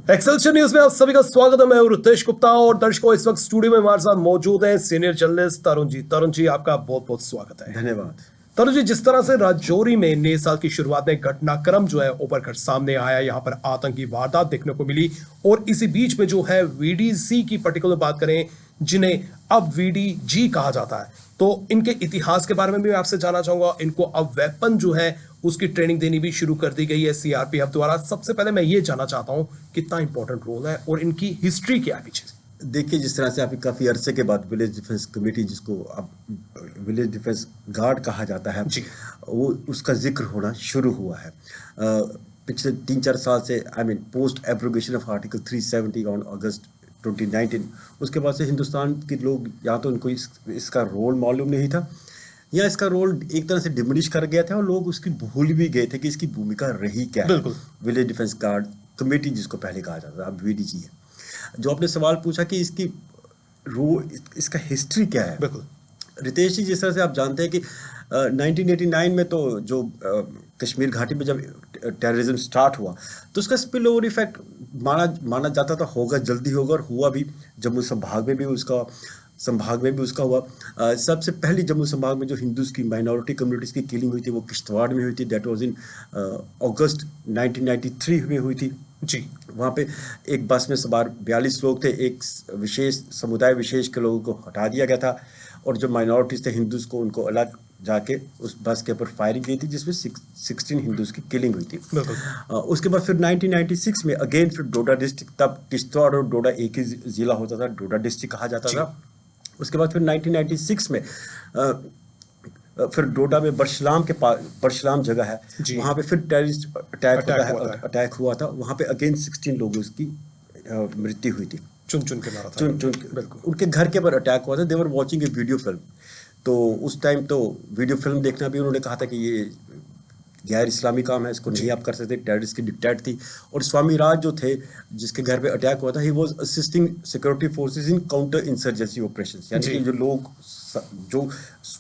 Excelsior news में आप सभी का स्वागत है। मैं हूं रितेश गुप्ता और दर्शकों इस वक्त स्टूडियो में हमारे साथ मौजूद हैं सीनियर जर्नलिस्ट तरुण जी। तरुण जी, आपका बहुत बहुत स्वागत है। धन्यवाद। तरुण जी, जिस तरह से राजौरी में नए साल की शुरुआत में घटनाक्रम जो है उभर कर सामने आया, यहाँ पर आतंकी वारदात देखने को मिली और इसी बीच में जो है वीडीसी की पर्टिकुलर बात करें, जिन्हें अब वीडीजी कहा जाता है, तो इनके इतिहास के बारे में भी मैं आपसे जानना चाहूंगा। इनको अब वेपन जो है उसकी ट्रेनिंग देनी भी शुरू कर दी गई है सीआरपीएफ द्वारा। सबसे पहले मैं ये जानना चाहता हूं कितना इंपॉर्टेंट रोल है और इनकी हिस्ट्री क्या है पीछे। देखिए, जिस तरह से आपकी काफ़ी अरसे के बाद विलेज डिफेंस कमेटी, जिसको अब विलेज डिफेंस गार्ड कहा जाता है, जी। वो उसका जिक्र होना शुरू हुआ है। पिछले 3-4 साल से, I mean post abrogation of article 370 on August 2019, उसके बाद से हिंदुस्तान के लोग या तो उनको इसका रोल मालूम नहीं था, या इसका रोल एक तरह से डिमिनिश कर गया था और लोग उसकी भूल भी गए थे कि इसकी भूमिका रही क्या है। बिल्कुल। विलेज डिफेंस गार्ड कमेटी, जिसको पहले कहा जाता था, अब वीडीजी है। जो आपने सवाल पूछा कि इसकी इसका हिस्ट्री क्या है, बिल्कुल। रितेश जी, जिस तरह से आप जानते हैं कि 1989 में तो जो कश्मीर घाटी में जब टेररिज्म स्टार्ट हुआ, तो उसका स्पिल ओवर इफेक्ट माना जाता था होगा, जल्दी होगा, और हुआ भी। जम्मू संभाग में भी उसका हुआ। सबसे पहली जम्मू संभाग में जो हिंदूज की माइनॉरिटी कम्युनिटीज़ की किलिंग हुई थी, वो किश्तवाड़ में हुई थी। दैट वाज इन अगस्त 1993 में हुई थी जी। वहाँ पे एक बस में सवार 42 लोग थे। एक विशेष समुदाय विशेष के लोगों को हटा दिया गया था, और जो माइनॉरिटीज़ थे हिंदूज़ को, उनको अलग जाके उस बस के ऊपर फायरिंग की थी, जिसमें 16 हिंदूज़ की किलिंग हुई थी। उसके बाद फिर 1996 में अगेन फिर डोडा डिस्ट्रिक्ट, तब किश्तवाड़ और डोडा एक ही ज़िला होता था, डोडा डिस्ट्रिक्ट कहा जाता था। उसके बाद फिर 1996 में फिर डोडा में बरशलाम के पास, बरशलाम जगह है, वहाँ पे फिर टेररिस्ट अटैक हुआ था। वहाँ पे अगेन 16 लोगों की मृत्यु हुई थी। चुन के मारा था। बिल्कुल। उनके घर के ऊपर अटैक हुआ था। They were watching a video film. तो उस टाइम तो वीडियो फिल्म देखना भी उन्होंने कहा था कि ये गैर इस्लामी काम है, इसको नहीं आप कर सकते। टेररिस्ट की डिक्टेट थी। और स्वामी राज जो थे, जिसके घर पे अटैक हुआ था, he was assisting security forces in counter insurgency operations, यानी कि जो लोग जो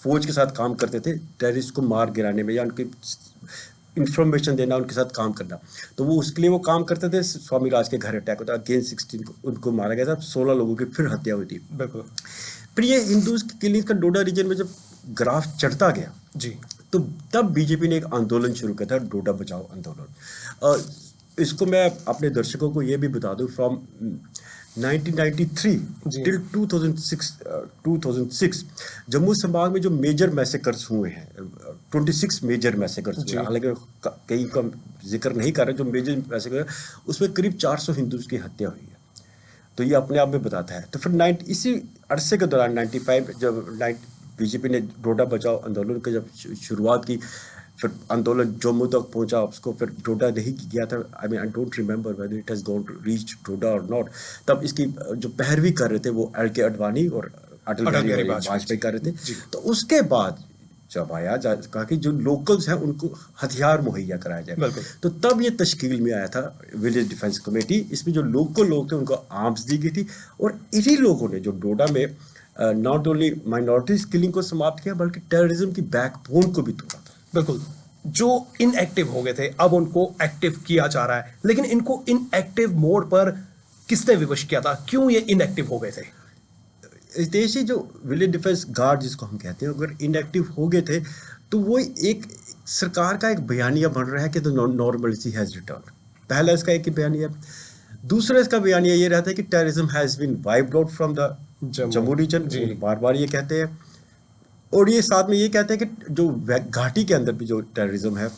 फौज के साथ काम करते थे टेररिस्ट को मार गिराने में, या उनकी इंफॉर्मेशन देना, उनके साथ काम करना, तो वो उसके लिए वो काम करते थे। स्वामी राज के घर अटैक होता, अगेन 16 उनको मारा गया था। 16 लोगों की फिर हत्या हुई थी। बिल्कुल। फिर ये हिंदूज की किलिंग का डोडा रीजन में जब ग्राफ चढ़ता गया जी, तो तब बीजेपी ने एक आंदोलन शुरू किया था, डोडा बचाओ आंदोलन। इसको मैं अपने दर्शकों को ये भी बता दूं, फ्रॉम 1993 टिल 2006 जम्मू संभाग में जो मेजर मैसेकर्स हुए हैं, 26 मेजर मैसेकर्स हुए, हालांकि कई का जिक्र नहीं कर रहे, जो मेजर मैसेकर, उसमें करीब 400 हिंदूज की हत्या हुई है। तो ये अपने आप में बताता है। तो फिर इसी अरसे के दौरान 95 जब बीजेपी ने डोडा बचाओ आंदोलन की जब शुरुआत की, फिर आंदोलन जम्मू तक पहुंचा, उसको फिर डोडा नहीं गया था। I mean I don't remember whether it has gone to reach Doda और नॉट। तब इसकी जो पैरवी कर रहे थे वो एल.के. अडवाणी और अटल बिहारी वाजपेयी कर रहे थे। तो उसके बाद जब आया कहा कि जो लोकल्स हैं उनको हथियार मुहैया कराया जाए, तो तब ये तश्कील में आया था विलेज डिफेंस कमेटी। इसमें जो लोकल लोग थे उनको आर्म्स दी गई थी, और इन्हीं लोगों ने जो डोडा में नॉट ओनली माइनॉरिटीज किलिंग को समाप्त किया, बल्कि टेररिज्म की बैकबोन को भी तोड़ा था। बिल्कुल। जो इनएक्टिव हो गए थे अब उनको एक्टिव किया जा रहा है, लेकिन इनको इनएक्टिव मोड पर किसने विवश किया था? क्यों ये इनएक्टिव हो गए थे? रितेश, जो विलेज डिफेंस गार्ड जिसको हम कहते हैं, अगर इनएक्टिव हो गए थे तो वो एक सरकार का एक बयानिया बन रहा है कि द नॉर्मलिटी हैज रिटर्न। पहला इसका एक ही बयानिया। दूसरा इसका बयानिया ये रहता है कि terrorism has been wiped out from the Jammu region. बार बार ये कहते हैं, और ये साथ में ये कहते हैं कि जो घाटी के अंदर भी जो टेररिज्म है,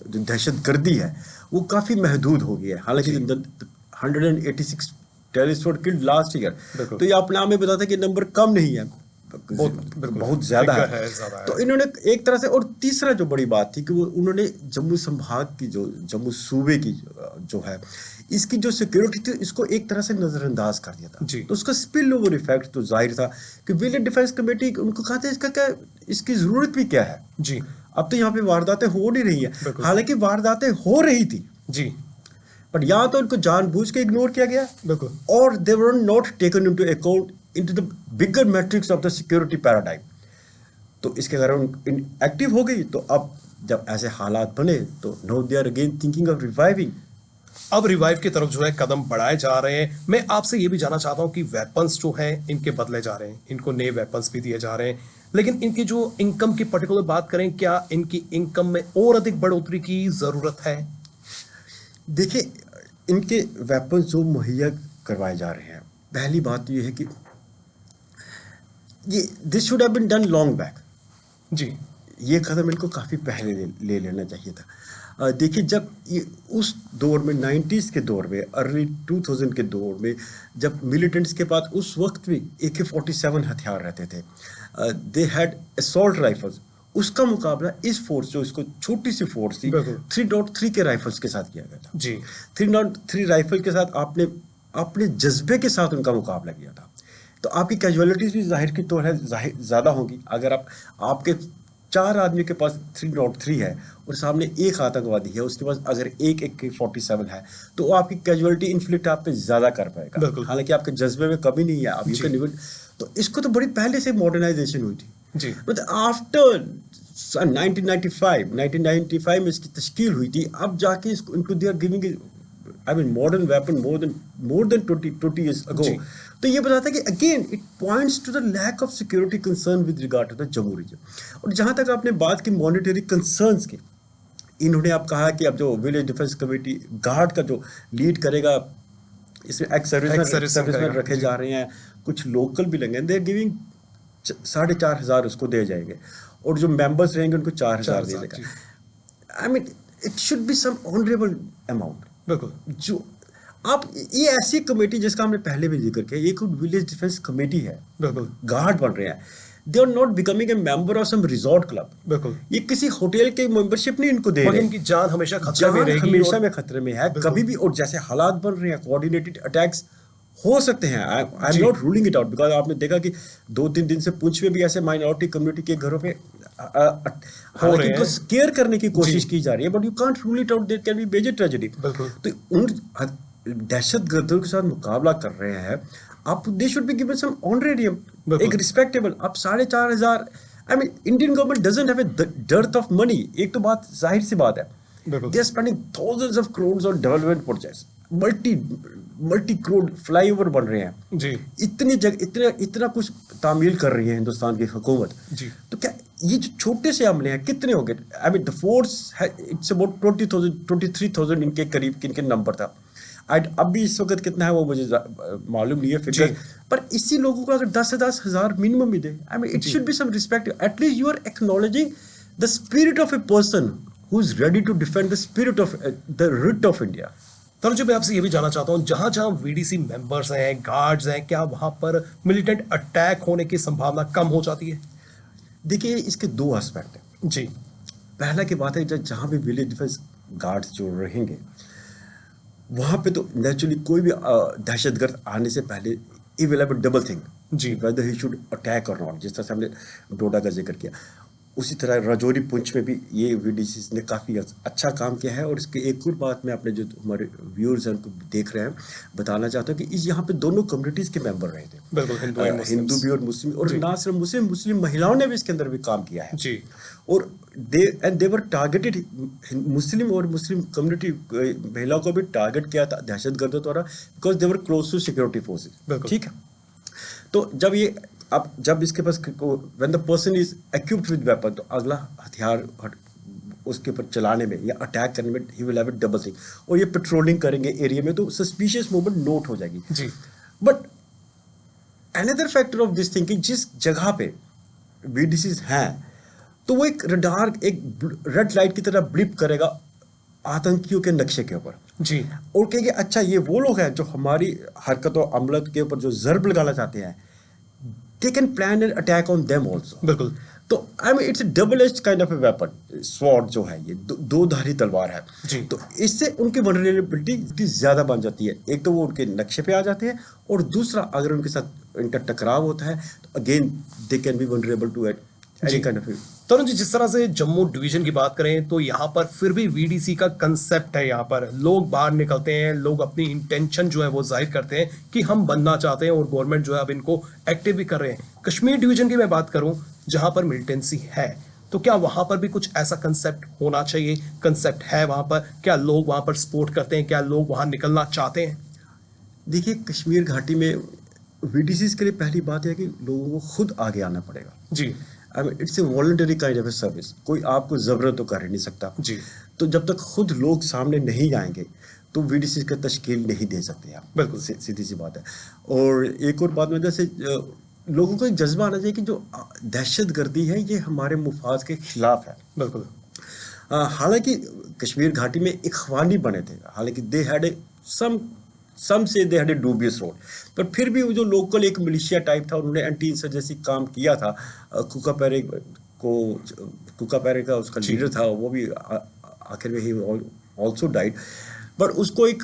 जो दहशतगर्दी है, वो काफ़ी महदूद हो गई है। हालांकि 186 terrorist were killed last year, तो ये अपने आप में बताता है कि नंबर कम नहीं है, बहुत ज़्यादा है। तो इन्होंने एक तरह से, और तीसरा जो बड़ी बात थी कि वो उन्होंने जम्मू संभाग की, जो जम्मू सूबे की जो है, इसकी जो सिक्योरिटी थी, इसको एक तरह से नज़रअंदाज कर दिया था। तो उसका स्पिल ओवर इफेक्ट तो जाहिर था कि विलेज डिफेंस कमेटी उनको कहा था इसका क्या, इसकी ज़रूरत भी क्या है जी। अब तो यहाँ पे वारदातें हो नहीं रही है, हालांकि वारदातें हो रही थी जी, बट यहाँ तो उनको जानबूझ के इग्नोर किया गया, और they were not taken into account into the bigger matrix of the security paradigm. तो इसके कारण एक्टिव हो गई। तो अब जब ऐसे हालात बने तो now they are again thinking of reviving अब रिवाइव की तरफ जो है कदम बढ़ाए जा रहे हैं। मैं आपसे ये भी जानना चाहता हूँ कि वेपन्स जो हैं इनके बदले जा रहे हैं, इनको नए वेपन्स भी दिए जा रहे हैं, लेकिन इनकी जो इनकम की पर्टिकुलर बात करें, क्या इनकी इनकम में और अधिक बढ़ोतरी की जरूरत है? देखिए, इनके वेपन जो मुहैया करवाए जा रहे हैं, पहली बात तो ये है कि ये this should have been done long back. जी ये कदम इनको काफ़ी पहले ले लेना चाहिए था। देखिए, जब ये उस दौर में 90s के दौर में, अर्ली 2000 के दौर में, जब मिलिटेंट्स के पास उस वक्त भी AK-47 हथियार रहते थे, दे हैड असॉल्ट राइफल्स, उसका मुकाबला इस फोर्स जो इसको छोटी सी फोर्स थी 3.3 के राइफल्स के साथ किया गया था। जी 3.3 राइफल के साथ आपने अपने जज्बे के साथ उनका मुकाबला किया था, तो आपकी कैजुअलिटीज भी जाहिर की तौर है ज़्यादा होंगी। अगर आपके 4 आदमी के पास 3.3 है और सामने एक आतंकवादी है, उसके पास अगर एक AK-47 है, तो वो आपकी कैजुअलिटी इन्फ्लिक्ट आप पे ज़्यादा कर पाएगा। हालांकि आपके जज्बे में कमी नहीं है, आप यू कैन इवन, तो इसको तो बड़ी पहले से मॉडर्नाइजेशन हुई थी जी। बट आफ्टर 1995 में इसकी तश्कील हुई थी। अब जाके इसको इनको they are giving modern weapon more than 20 years ago। तो ये बताता है कि again it points to the lack of security concern with regard to the Jammu region. और जहाँ तक आपने बात की मॉनिटरी कंसर्न्स की, इन्होंने आप कहा कि अब जो विलेज डिफेंस कमेटी गार्ड का जो लीड करेगा, इसमें एक्स सर्विसमैन रखे जा रहे हैं, कुछ लोकल भी लगेंगे, दे आर गिविंग 4,500 उसको दे जाएंगे, और जो मेंबर्स रहेंगे उनको 4,000 दे देगा। I mean it should be some honourable amount. बिल्कुल। जो आप ये ऐसी कमेटी जिसका हमने पहले भी जिक्र किया, ये कोई विलेज डिफेंस कमेटी है, बिल्कुल गार्ड बन रहे हैं, they are not becoming a member of some resort club. बिल्कुल, ये किसी होटल के मेंबरशिप नहीं इनको दे रहे, इनकी जान हमेशा खतरे में रहेगी, हमेशा में खतरे में है कभी भी। और जैसे हालात बन रहे हैं, कोऑर्डिनेटेड अटैक्स हो सकते हैं। I am not ruling it out, because आपने देखा कि 2-3 दिन से पुंछ में भी ऐसे माइनॉरिटी कम्युनिटी के घरों पे हालांकि इनको स्केयर करने की कोशिश की जा रही है, but you can't rule it out, there can be major tragedy. तो उन दहशतगर्दों के साथ मुकाबला कर रहे हैं आप, they should be given some honorarium, एक रिस्पेक्टेबल। आप 4,500, I mean Indian government doesn't have a dearth of money. एक तो बात जाहिर सी बात है, they are spending thousands of crore on development projects, multi crore flyover बन रहे हैं जी, इतनी जगह इतना कुछ तामील कर रही है हिंदुस्तान की हुकूमत जी। तो क्या ये जो छोटे से हमले हैं कितने हो गए? आई mean the force it's about 20,000 23,000 इनके करीब किनके नंबर था। अब भी इस वक्त कितना है वो मुझे मालूम नहीं है फिगर, पर इसी लोगों को अगर 10 से 10,000 मिनिमम भी दे, I mean it should be some respect. At least you are acknowledging the spirit of a person who is ready to defend the spirit of the writ of India. Tarun ji, मैं आपसे ये भी जानना चाहता हूँ, जहां जहां वीडीसी मेंबर्स हैं, गार्ड्स हैं, क्या वहां पर मिलिटेंट अटैक होने की संभावना कम हो जाती है? देखिए, इसके 2 एस्पेक्ट हैं जी। पहला की बात है, जहां भी विलेज डिफेंस गार्ड्स जो रहेंगे वहां पे तो नेचुरली कोई भी दहशतगर्द आने से पहले ही will have a double thing जी, वेदर ही शुड अटैक और नॉट। जिस तरह से हमने डोडा का जिक्र किया, उसी तरह राजौरी पुंछ में भी ये वीडीसी ने काफ़ी अच्छा काम किया है। और इसके एक और बात मैं अपने जो हमारे व्यूअर्स हैं उनको देख रहे हैं बताना चाहता हूँ कि इस यहाँ पे दोनों कम्युनिटीज़ के मेंबर रहे थे, बिल्कुल, हिंदू भी और मुस्लिम, और ना सिर्फ मुस्लिम महिलाओं ने भी इसके अंदर भी काम किया है जी। और दे वर टारगेटेड, मुस्लिम और मुस्लिम कम्युनिटी महिलाओं को भी टारगेट किया था दहशतगर्दों द्वारा, because they were close to security forces. ठीक है, तो जब इसके पास when the person is equipped with weapon, तो अगला हथियार उसके ऊपर चलाने में या अटैक करने में ही will have a double thing. और ये पेट्रोलिंग करेंगे एरिया में, तो सस्पिशियस मूवमेंट नोट हो जाएगी जी। But another factor of this thing कि जिस जगह पे वीडीसीज हैं, तो वो एक रडार, एक रेड लाइट की तरह ब्लिप करेगा आतंकियों के नक्शे के ऊपर जी, और कहेंगे अच्छा ये वो लोग हैं जो हमारी हरकतों अमल के ऊपर जो ज़र्ब लगाना चाहते हैं, they can plan an attack on them also। बिल्कुल। तो आई mean it's a double edged kind of a weapon, sword जो है ये दो धारी तलवार है जी। तो इससे उनकी वल्नरेबिलिटी ज्यादा बन जाती है। एक तो वो उनके नक्शे पे आ जाते हैं, और दूसरा अगर उनके साथ इनका टकराव होता है तो again they can be vulnerable to any kind of. Tarun ji, जिस तरह से जम्मू डिवीजन की बात करें तो यहाँ पर फिर भी वीडीसी का कंसेप्ट है, यहाँ पर लोग बाहर निकलते हैं, लोग अपनी इंटेंशन जो है वो जाहिर करते हैं कि हम बनना चाहते हैं, और गवर्नमेंट जो है अब इनको एक्टिव भी कर रहे हैं। कश्मीर डिवीजन की मैं बात करूं जहां पर मिलिटेंसी है, तो क्या वहां पर भी कुछ ऐसा कंसेप्ट होना चाहिए? कंसेप्ट है वहां पर? क्या लोग वहां पर सपोर्ट करते हैं? क्या लोग वहां निकलना चाहते हैं? देखिए, कश्मीर घाटी में वीडीसीज के लिए पहली बात है कि लोगों को खुद आगे आना पड़ेगा। जी। I mean it's a voluntary kind of a service, कोई आपको ज़बरदस्त तो कर ही नहीं सकता। जी। तो जब तक खुद लोग सामने नहीं आएंगे तो वीडीसी का तश्कील नहीं दे सकते आप। बिल्कुल। सीधी सी बात है। और एक और बात में जैसे लोगों को एक जज्बा आना चाहिए कि जो दहशत गर्दी है ये हमारे मुफाद के खिलाफ है। बिल्कुल। हालांकि कश्मीर घाटी में इखवानी बने थे, हालांकि दे had a some say they had a dubious role, पर फिर भी वो जो लोकल एक मिलिशिया टाइप था, उन्होंने एंटी इंसर्जेंसी काम किया था। कुकापेरे को कुकापेरे का उसका जी। लीडर था, वो भी आखिर में ही ऑल्सो डाइड, पर उसको एक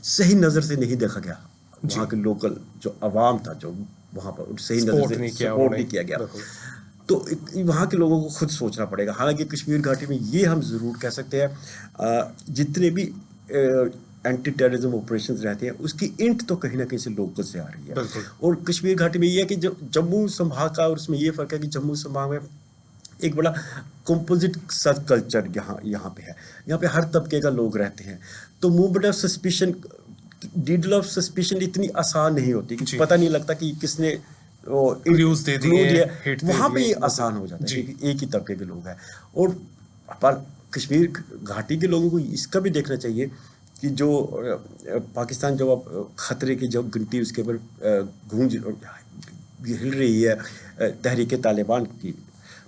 सही नज़र से नहीं देखा गया। जी। वहाँ के लोकल जो अवाम था जो वहाँ पर सही नज़र सपोर्ट से नहीं किया सपोर्ट उन्होंने। नहीं किया गया। बिल्कुल। तो वहाँ के लोगों को खुद सोचना पड़ेगा। हालांकि कश्मीर घाटी में ये हम ज़रूर कह सकते हैं, जितने भी एंटी टेररिज्म ऑपरेशंस रहते हैं उसकी इंट तो कहीं ना कहीं से लोकल से आ रही है। बिल्कुल। और कश्मीर घाटी में ये है कि जो जम्मू संभाग का, और उसमें ये फ़र्क है कि जम्मू संभाग में एक बड़ा कंपोजिट सा कल्चर यहाँ पे है। यहाँ पे हर तबके का लोग रहते हैं, तो मूवमेंट ऑफ सस्पिशन, डीडल ऑफ सस्पिशन इतनी आसान नहीं होती कि जी। पता नहीं लगता कि किसने क्लूज दे दिए, हिट दे वहाँ पे दिए। ये बिल्कुल। आसान हो जाता है जी। क्योंकि एक ही तबके के लोग हैं। और पर कश्मीर घाटी के लोगों को इसका भी देखना चाहिए कि जो पाकिस्तान जब अब खतरे की जब घंटी उसके ऊपर गूंज हिल रही है तहरीक तालिबान की,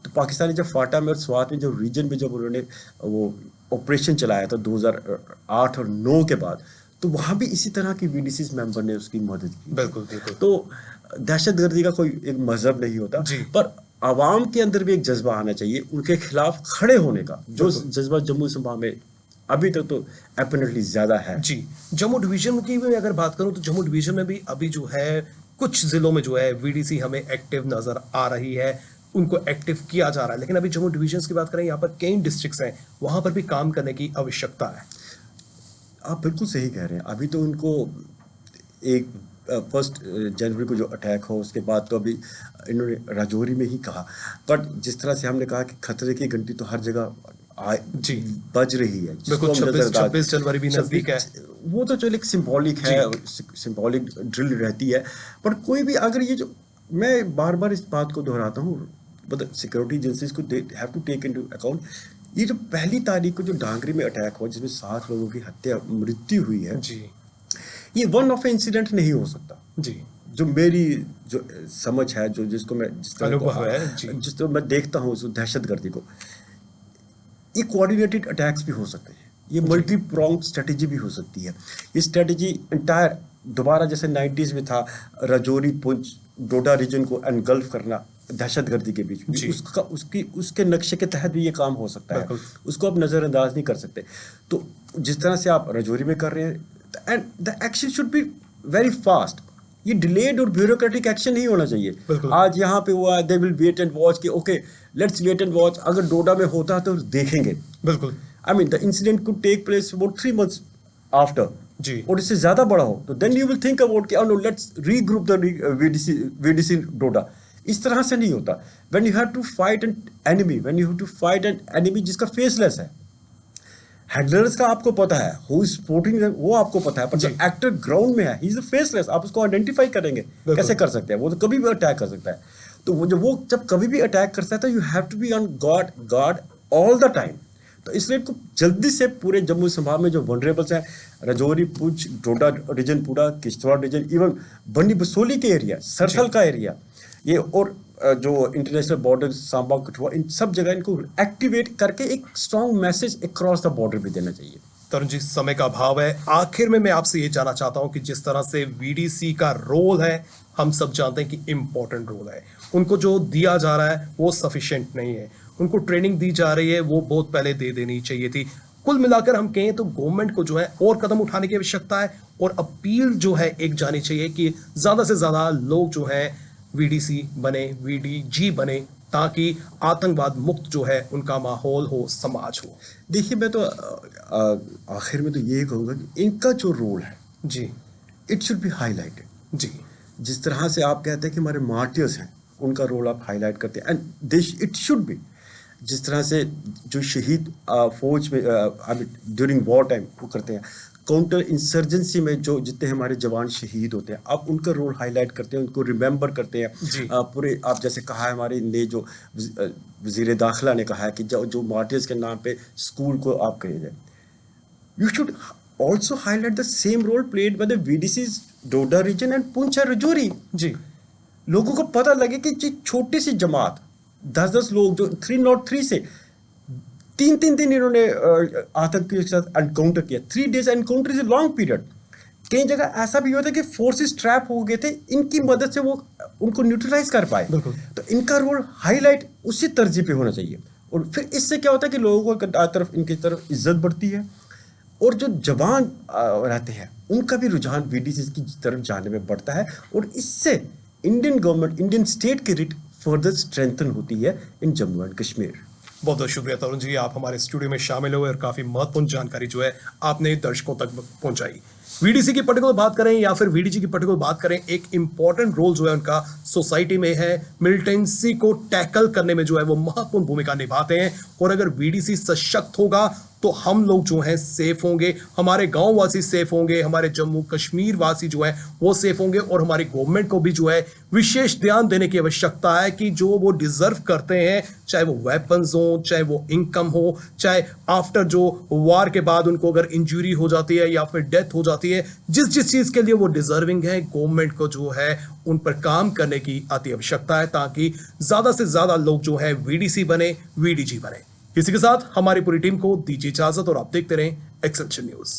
तो पाकिस्तान ने जब फाटा में और स्वात में जो रीजन में जब उन्होंने वो ऑपरेशन चलाया था 2008 और 9 के बाद, तो वहाँ भी इसी तरह की वीडीसी मेंबर ने उसकी मदद की। बिल्कुल। बिल्कुल। तो दहशतगर्दी का कोई एक मजहब नहीं होता, जी। पर आवाम के अंदर भी एक जज्बा आना चाहिए उनके खिलाफ खड़े होने का, जो बिल्कुल। जज्बा जम्मू संभाग में अभी तक तो एपरेंटली ज्यादा है। जी। जम्मू डिवीजन की भी मैं अगर बात करूं तो जम्मू डिवीजन में भी अभी जो है कुछ जिलों में जो है वीडीसी हमें एक्टिव नजर आ रही है, उनको एक्टिव किया जा रहा है। लेकिन अभी जम्मू डिवीजन की बात करें, यहाँ पर कई डिस्ट्रिक्ट्स हैं, वहां पर भी काम करने की आवश्यकता है। आप बिल्कुल सही कह रहे हैं। अभी तो उनको एक 1 जनवरी को जो अटैक हो उसके बाद तो अभी इन्होंने राजौरी में ही कहा, बट जिस तरह से हमने कहा कि खतरे की घंटी तो हर जगह जी। बज रही है, बिल्कुल। 26 जनवरी भी नजदीक है। वो तो चलो एक सिंबॉलिक है, सिंबॉलिक ड्रिल रहती है, पर कोई भी अगर ये जो मैं बार बार इस बात को दोहराता हूँ, मतलब सिक्योरिटी एजेंसीज को have to take into account, ये जो 1 तारीख को जो डांगरी में अटैक हुआ जिसमें 7 लोगों की मृत्यु हुई है, जी। ये वन ऑफ इंसिडेंट नहीं हो सकता। जी। जो मेरी जो समझ है, जो जिसको मैं जिस तरह अनुभव है। जी। जिस तरह मैं देखता हूँ उस दहशतगर्दी को, ये कोऑर्डिनेटेड अटैक्स भी हो सकते हैं, ये मल्टी प्रोंग स्ट्रेटेजी भी हो सकती है। ये स्ट्रेटेजी इंटायर दोबारा जैसे 90s में था, राजौरी पुंछ डोडा रीजन को एनगल्फ करना दहशतगर्दी के बीच में, उसके नक्शे के तहत भी ये काम हो सकता है, उसको आप नज़रअंदाज नहीं कर सकते। तो जिस तरह से आप राजौरी में कर रहे हैं, and the action should be very fast. ये डिलेड और ब्यूरोक्रेटिक एक्शन नहीं होना चाहिए। आज यहाँ पे हुआ, they will wait and watch कि okay let's wait and watch, अगर डोडा में होता तो देखेंगे। बिल्कुल। I mean the incident could take place about 3 months after, जी। और इससे ज्यादा बड़ा हो तो then you will think about कि no let's regroup the VDC डोडा। इस तरह से नहीं होता। When you have to fight an enemy, when you have to fight an enemy जिसका फेसलेस है, हैंडलर्स का आपको पता है, हु इज सपोर्टिंग वो आपको पता है, पर जो एक्टर ग्राउंड में है ही इज द फेसलेस, आप उसको आइडेंटिफाई करेंगे कैसे कर सकते हैं? वो तो कभी भी अटैक कर सकता है। तो वो जब कभी भी अटैक करता है तो you have to be on guard all the time. तो इसलिए इनको जल्दी से पूरे जम्मू संभाग में जो वनरेबल्स हैं, राजौरी पुंछ डोडा रीजन, पूरा किश्तवाड़ रीजन, इवन बंडी बसोली के एरिया, सरथल का एरिया, ये और जो इंटरनेशनल बॉर्डर सांबा कठुआ, इन सब जगह इनको एक्टिवेट करके एक strong message across the border भी देना चाहिए। तरुण जी, समय का अभाव है, आखिर में मैं आपसे ये जानना चाहता हूं कि जिस तरह से वीडीसी का रोल है, हम सब जानते हैं कि इम्पोर्टेंट रोल है, उनको जो दिया जा रहा है वो सफिशिएंट नहीं है, उनको ट्रेनिंग दी जा रही है वो बहुत पहले दे देनी चाहिए थी। कुल मिलाकर हम कहें तो गवर्नमेंट को जो है और कदम उठाने की आवश्यकता है, और अपील जो है एक जानी चाहिए कि ज्यादा से ज्यादा लोग जो है वीडीसी बने, वीडीजी बने, ताकि आतंकवाद मुक्त जो है उनका माहौल हो, समाज हो। देखिए, मैं तो आखिर में तो यही कहूँगा कि इनका जो रोल है जी, इट शुड बी हाईलाइटेड। जी। जिस तरह से आप कहते हैं कि हमारे मार्टियर्स हैं, उनका रोल आप हाईलाइट करते हैं, and this it should B जिस तरह से जो शहीद फौज में ड्यूरिंग वॉर टाइम वो करते हैं, काउंटर इंसर्जेंसी में जो जितने हमारे जवान शहीद होते हैं, आप उनका रोल हाईलाइट करते हैं, उनको रिमेंबर करते हैं। पूरे आप जैसे कहा है, हमारे ने जो वजीर दाखिला ने कहा है कि जो मार्टियर्स के नाम पे स्कूल को आप करिए जाए, you should also highlight the same role played by the VDCs Doda region and Poonch और राजौरी। जी, लोगों को पता लगे कि छोटी सी जमात 10-10 लोग जो 303 से 3 दिन इन्होंने आतंकियों के साथ एनकाउंटर किया। 3 days encounter is a long period. कई जगह ऐसा भी होता है कि फोर्सेस ट्रैप हो गए थे, इनकी मदद से वो उनको न्यूट्रलाइज कर पाए। तो इनका रोल हाईलाइट उसी तर्ज पे होना चाहिए, और फिर इससे क्या होता है कि लोगों को तरफ इनकी तरफ इज्जत बढ़ती है, और जो जवान रहते हैं उनका भी रुझान वीडीसी की तरफ जाने में बढ़ता है, और इससे इंडियन गवर्नमेंट, इंडियन स्टेट की रिट फर्दर स्ट्रेंथन होती है इन जम्मू एंड कश्मीर। बहुत बहुत शुक्रिया तरुण जी, आप हमारे स्टूडियो में शामिल हुए और काफी महत्वपूर्ण जानकारी जो है आपने दर्शकों तक पहुंचाई। वीडीसी की पर्टिकुलर बात करें या फिर वीडीजी की पर्टिकुलर बात करें, एक इंपॉर्टेंट रोल जो है उनका सोसाइटी में है, मिलिटेंसी को टैकल करने में जो है वो महत्वपूर्ण भूमिका निभाते हैं। और अगर वीडीसी सशक्त होगा तो हम लोग जो हैं सेफ होंगे, हमारे गांव वासी सेफ होंगे, हमारे जम्मू कश्मीर वासी जो है वो सेफ होंगे, और हमारी गवर्नमेंट को भी जो है विशेष ध्यान देने की आवश्यकता है कि जो वो डिजर्व करते हैं, चाहे वो वेपन्स हो, चाहे वो इनकम हो, चाहे आफ्टर जो वार के बाद उनको अगर इंजरी हो जाती है या फिर डेथ हो जाती है, जिस जिस चीज के लिए वो डिजर्विंग है, गवर्नमेंट को जो है उन पर काम करने की अति आवश्यकता है, ताकि ज्यादा से ज्यादा लोग जो है वीडीसी बने, वीडीजी बने। इसी के साथ हमारी पूरी टीम को दीजिए इजाजत और आप देखते रहें एक्सेंचर न्यूज।